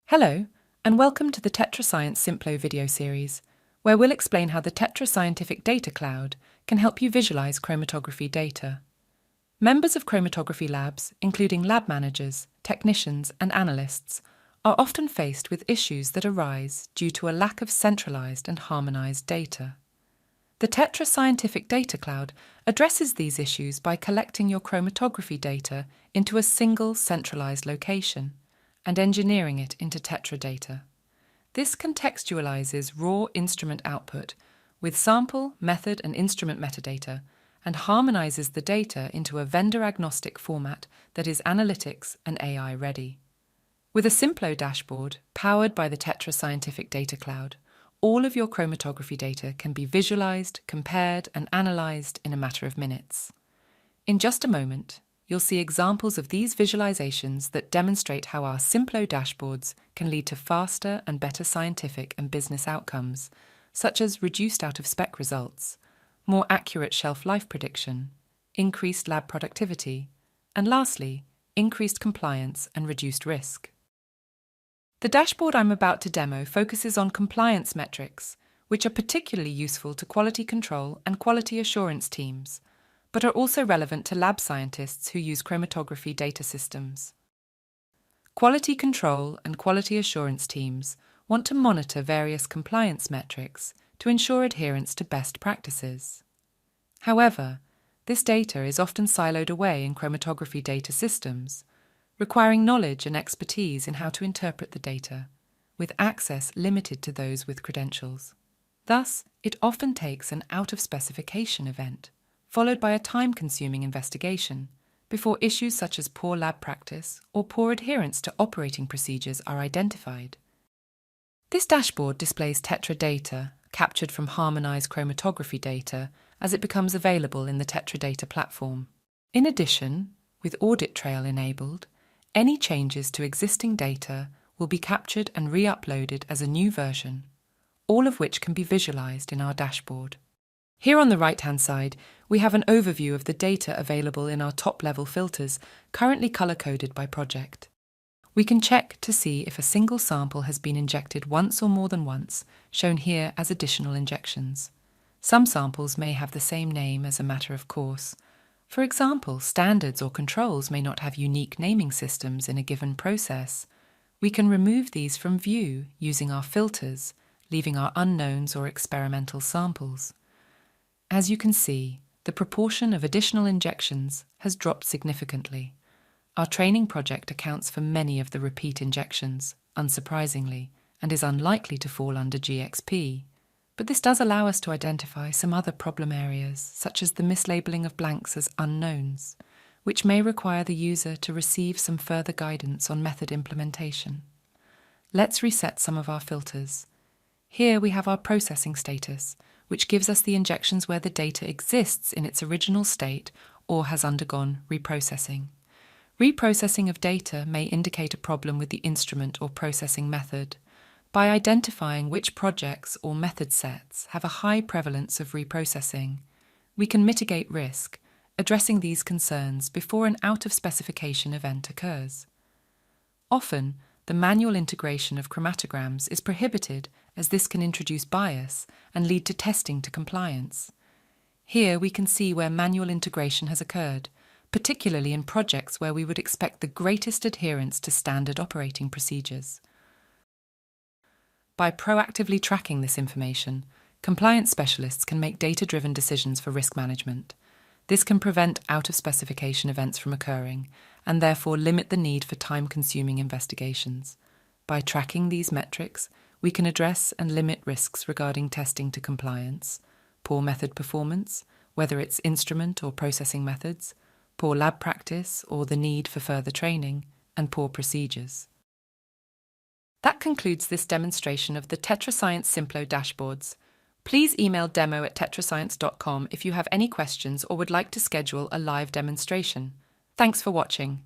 Hello, and welcome to the Tetra Science SIMPLO video series, where we'll explain how the Tetra Scientific Data Cloud can help you visualize chromatography data. Members of chromatography labs, including lab managers, technicians, and analysts, are often faced with issues that arise due to a lack of centralized and harmonized data. The Tetra Scientific Data Cloud addresses these issues by collecting your chromatography data into a single centralized location and engineering it into Tetra data. This contextualizes raw instrument output with sample, method, and instrument metadata and harmonizes the data into a vendor-agnostic format that is analytics and AI ready. With a SIMPLO dashboard powered by the Tetra Scientific Data Cloud, all of your chromatography data can be visualized, compared, and analyzed in a matter of minutes. In just a moment, you'll see examples of these visualizations that demonstrate how our SIMPLO dashboards can lead to faster and better scientific and business outcomes, such as reduced out-of-spec results, more accurate shelf life prediction, increased lab productivity, and lastly, increased compliance and reduced risk. The dashboard I'm about to demo focuses on compliance metrics, which are particularly useful to quality control and quality assurance teams, but are also relevant to lab scientists who use chromatography data systems. Quality control and quality assurance teams want to monitor various compliance metrics to ensure adherence to best practices. However, this data is often siloed away in chromatography data systems, requiring knowledge and expertise in how to interpret the data, with access limited to those with credentials. Thus, it often takes an out-of-specification event, followed by a time-consuming investigation, before issues such as poor lab practice or poor adherence to operating procedures are identified. This dashboard displays Tetra data captured from harmonized chromatography data as it becomes available in the Tetra data platform. In addition, with Audit Trail enabled, any changes to existing data will be captured and re-uploaded as a new version, all of which can be visualized in our dashboard. Here on the right-hand side, we have an overview of the data available in our top-level filters, currently color-coded by project. We can check to see if a single sample has been injected once or more than once, shown here as additional injections. Some samples may have the same name as a matter of course. For example, standards or controls may not have unique naming systems in a given process. We can remove these from view using our filters, leaving our unknowns or experimental samples. As you can see, the proportion of additional injections has dropped significantly. Our training project accounts for many of the repeat injections, unsurprisingly, and is unlikely to fall under GXP. But this does allow us to identify some other problem areas, such as the mislabeling of blanks as unknowns, which may require the user to receive some further guidance on method implementation. Let's reset some of our filters. Here we have our processing status, which gives us the injections where the data exists in its original state or has undergone reprocessing. Reprocessing of data may indicate a problem with the instrument or processing method. By identifying which projects or method sets have a high prevalence of reprocessing, we can mitigate risk, addressing these concerns before an out-of-specification event occurs. Often, the manual integration of chromatograms is prohibited as this can introduce bias and lead to testing to compliance. Here we can see where manual integration has occurred, particularly in projects where we would expect the greatest adherence to standard operating procedures. By proactively tracking this information, compliance specialists can make data-driven decisions for risk management. This can prevent out-of-specification events from occurring and therefore limit the need for time-consuming investigations. By tracking these metrics, we can address and limit risks regarding testing to compliance, poor method performance, whether it's instrument or processing methods, poor lab practice or the need for further training, and poor procedures. That concludes this demonstration of the Tetra Science SIMPLO dashboards. Please email demo@tetrascience.com if you have any questions or would like to schedule a live demonstration. Thanks for watching.